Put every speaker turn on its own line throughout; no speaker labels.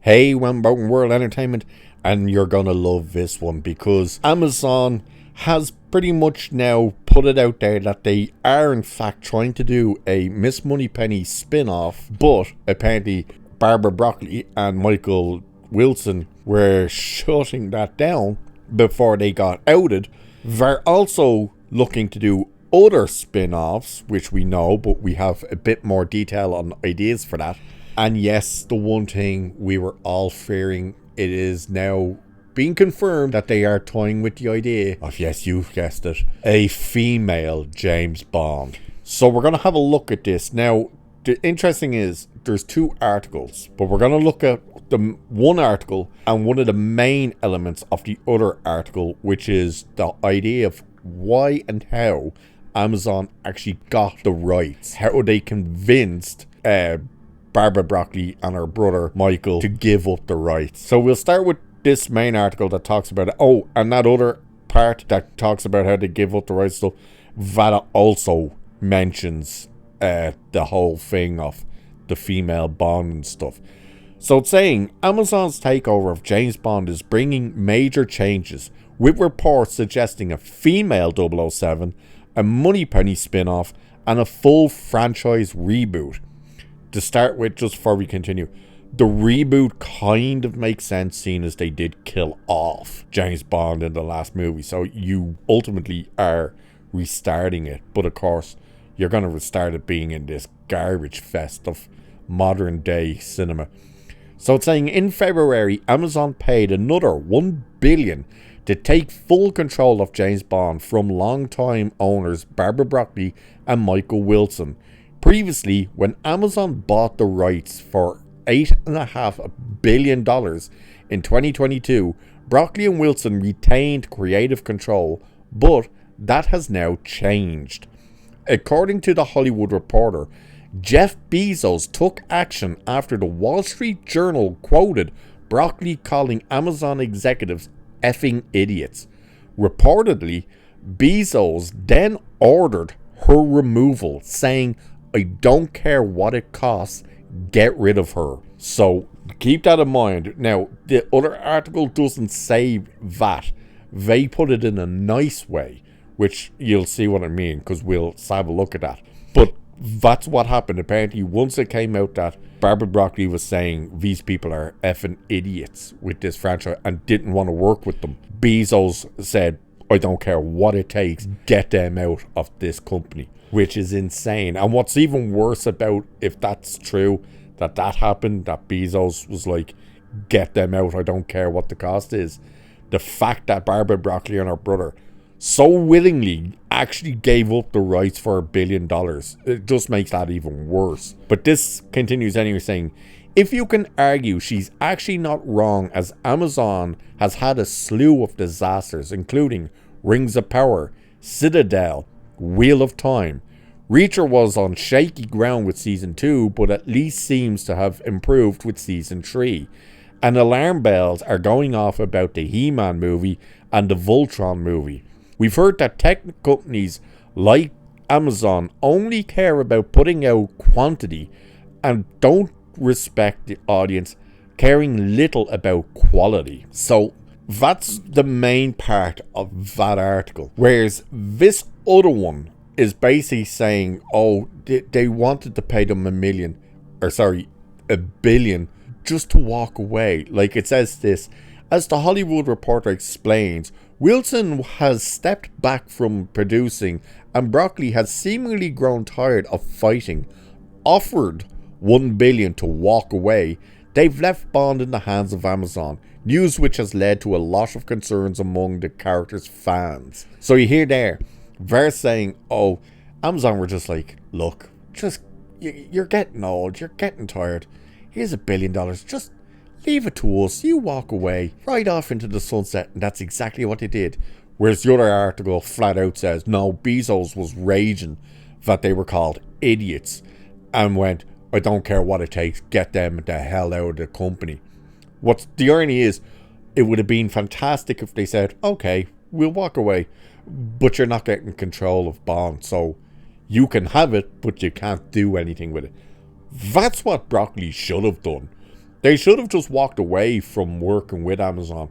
Hey, Wamboten World Entertainment, and you're gonna love this one because Amazon has pretty much now put it out there that they are in fact trying to do a Miss Moneypenny spin-off, but apparently Barbara Broccoli and Michael Wilson were shutting that down before they got outed. They're also looking to do other spin-offs, which we know, but we have a bit more detail on ideas for that. And yes, the one thing we were all fearing, it is now being confirmed that they are toying with the idea of, yes, you've guessed it, a female James Bond. So we're going to have a look at this. Now, the interesting is, there's two articles, but we're going to look at the one article and one of the main elements of the other article, which is the idea of why and how Amazon actually got the rights. How they convinced Barbara Broccoli and her brother Michael to give up the rights. So we'll start with this main article that talks about it. Oh, and that other part that talks about how they give up the rights stuff, that also mentions the whole thing of the female Bond and stuff. So it's saying Amazon's takeover of James Bond is bringing major changes, with reports suggesting a female 007, a Moneypenny spin-off, and a full franchise reboot. To start with, just before we continue, the reboot kind of makes sense, seeing as they did kill off James Bond in the last movie. So you ultimately are restarting it. But of course, you're going to restart it being in this garbage fest of modern day cinema. So it's saying in February, Amazon paid another $1 billion to take full control of James Bond from longtime owners Barbara Broccoli and Michael Wilson. Previously, when Amazon bought the rights for $8.5 billion in 2022, Broccoli and Wilson retained creative control, but that has now changed. According to The Hollywood Reporter, Jeff Bezos took action after the Wall Street Journal quoted Broccoli calling Amazon executives effing idiots. Reportedly, Bezos then ordered her removal, saying, "I don't care what it costs, get rid of her." So keep that in mind. Now, the other article doesn't say that. They put it in a nice way, which you'll see what I mean, because we'll have a look at that. But that's what happened. Apparently, once it came out that Barbara Broccoli was saying these people are effing idiots with this franchise and didn't want to work with them, Bezos said, "I don't care what it takes, get them out of this company," which is insane. And what's even worse about, if that's true, that happened, that Bezos was like, get them out, I don't care what the cost is, the fact that Barbara Broccoli and her brother so willingly actually gave up the rights for $1 billion, it just makes that even worse. But this continues anyway, saying, if you can argue she's actually not wrong, as Amazon has had a slew of disasters, including Rings of Power, Citadel, Wheel of Time. Reacher was on shaky ground with season 2, but at least seems to have improved with season 3. And alarm bells are going off about the He-Man movie and the Voltron movie. We've heard that tech companies like Amazon only care about putting out quantity and don't respect the audience, caring little about quality. So that's the main part of that article. Whereas this other one is basically saying, oh, they wanted to pay them $1 billion just to walk away. Like it says this, as the Hollywood Reporter explains, Wilson has stepped back from producing and Broccoli has seemingly grown tired of fighting. Offered $1 billion to walk away, they've left Bond in the hands of Amazon, news which has led to a lot of concerns among the character's fans. So you hear there, they're saying, oh, Amazon were just like, look, just, you're getting old, you're getting tired, here's $1 billion, just leave it to us, you walk away, right off into the sunset. And that's exactly what they did. Whereas the other article flat out says, no, Bezos was raging that they were called idiots and went, I don't care what it takes, get them the hell out of the company. What's the irony is, it would have been fantastic if they said, okay, we'll walk away, but you're not getting control of Bond, so you can have it, but you can't do anything with it. That's what Broccoli should have done. They should have just walked away from working with Amazon,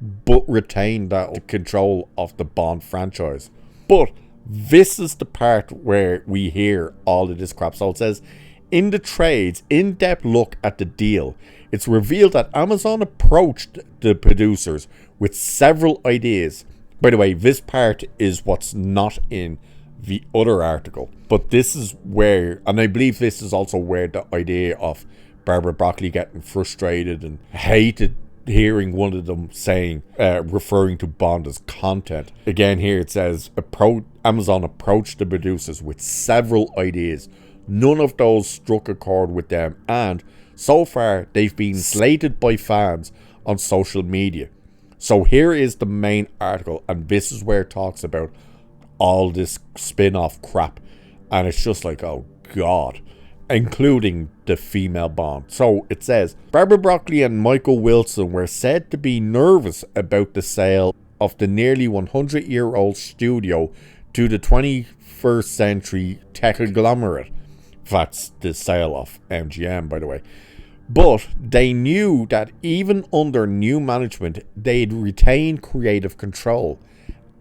but retained that control of the Bond franchise. But this is the part where we hear all of this crap. So it says, in the trades, in-depth look at the deal, it's revealed that Amazon approached the producers with several ideas. By the way, this part is what's not in the other article. But this is where, and I believe this is also where the idea of Barbara Broccoli getting frustrated and hated hearing one of them saying, referring to Bond as content. Again, here it says, Amazon approached the producers with several ideas. None of those struck a chord with them, and so far they've been slated by fans on social media. So here is the main article, and this is where it talks about all this spin-off crap, and it's just like, oh god, including the female Bond. So it says, Barbara Broccoli and Michael Wilson were said to be nervous about the sale of the nearly 100-year-old studio to the 21st century tech conglomerate. That's the sale of MGM, by the way. But they knew that even under new management, they'd retain creative control.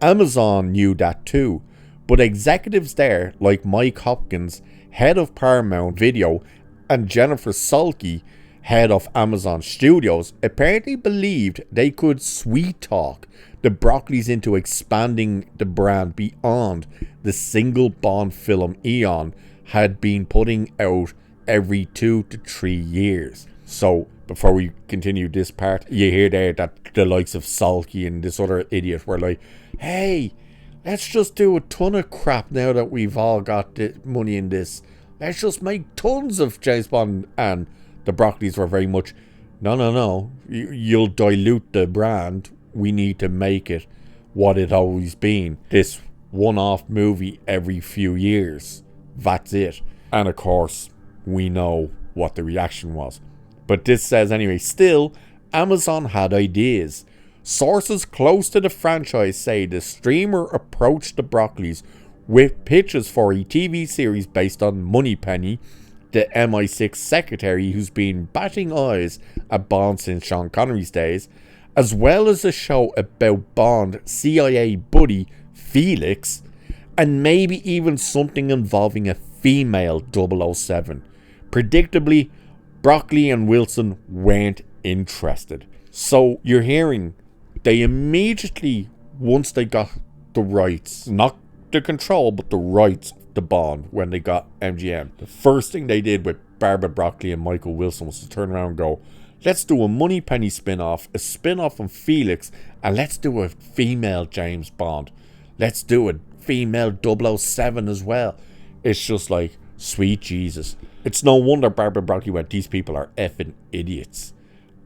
Amazon knew that too, but executives there, like Mike Hopkins, head of Paramount Video, and Jennifer Sulky, head of Amazon Studios, apparently believed they could sweet-talk the Broccoli's into expanding the brand beyond the single Bond film Eon had been putting out every 2 to 3 years. So, before we continue this part, you hear there that the likes of Sulky and this other idiot were like, hey, let's just do a ton of crap now that we've all got the money in this. Let's just make tons of James Bond. And the Broccoli's were very much, no. You'll dilute the brand. We need to make it what it always been. This one-off movie every few years. That's it. And of course, we know what the reaction was. But this says anyway, still, Amazon had ideas. Sources close to the franchise say the streamer approached the Broccoli's with pitches for a TV series based on Moneypenny, the MI6 secretary who's been batting eyes at Bond since Sean Connery's days, as well as a show about Bond CIA buddy Felix, and maybe even something involving a female 007. Predictably, Broccoli and Wilson weren't interested. So you're hearing, they immediately, once they got the rights, not the control, but the rights to Bond when they got MGM, the first thing they did with Barbara Broccoli and Michael Wilson was to turn around and go, let's do a Moneypenny spin-off, a spin-off on Felix, and let's do a female James Bond. Let's do a female 007 as well. It's just like, sweet Jesus. It's no wonder Barbara Broccoli went, these people are effing idiots,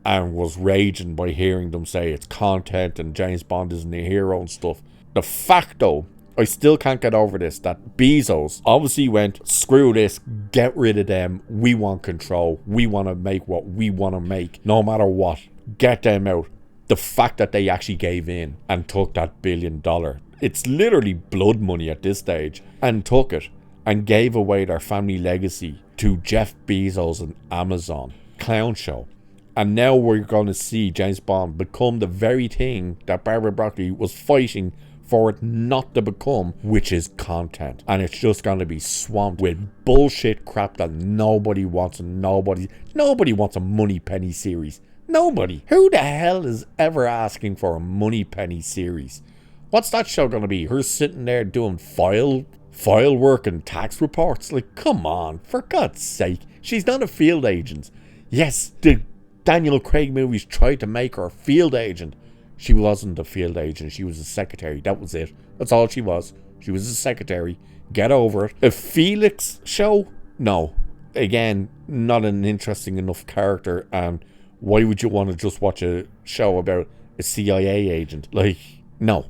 and was raging by hearing them say it's content and James Bond isn't a hero and stuff. The fact though, I still can't get over this, that Bezos obviously went, screw this, get rid of them, we want control, we want to make what we want to make, no matter what, get them out. The fact that they actually gave in and took that $1 billion, it's literally blood money at this stage, and took it and gave away their family legacy to Jeff Bezos and Amazon. Clown show. And now we're going to see James Bond become the very thing that Barbara Broccoli was fighting for it not to become, which is content. And it's just going to be swamped with bullshit crap that nobody wants, and nobody wants a Moneypenny series. Nobody. Who the hell is ever asking for a Moneypenny series? What's that show going to be? Her sitting there doing file work and tax reports? Like, come on, for God's sake. She's not a field agent. Yes, the Daniel Craig movies tried to make her a field agent. She wasn't a field agent. She was a secretary. That was it. That's all she was. She was a secretary. Get over it. A Felix show? No. Again, not an interesting enough character. And why would you want to just watch a show about a CIA agent? Like, no.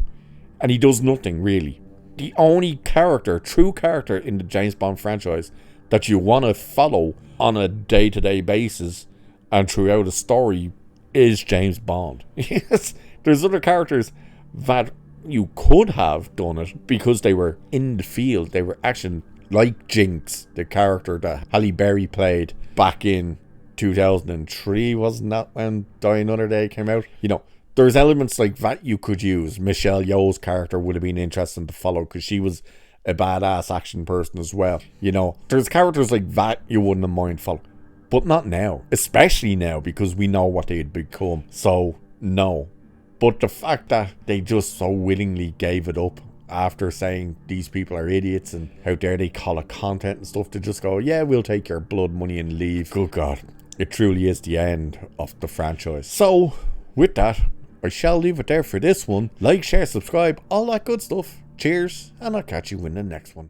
And he does nothing, really. The only character, true character in the James Bond franchise that you want to follow on a day-to-day basis and throughout a story is James Bond. Yes. There's other characters that you could have done it because they were in the field. They were action, like Jinx, the character that Halle Berry played back in 2003, wasn't that when Die Another Day came out? You know, there's elements like that you could use. Michelle Yeoh's character would have been interesting to follow because she was a badass action person as well. You know, there's characters like that you wouldn't have mind following. But not now. Especially now because we know what they'd become. So, no. But the fact that they just so willingly gave it up after saying these people are idiots and how dare they call it content and stuff, to just go, yeah, we'll take your blood money and leave. Good God. It truly is the end of the franchise. So, with that, I shall leave it there for this one. Like, share, subscribe, all that good stuff. Cheers, and I'll catch you in the next one.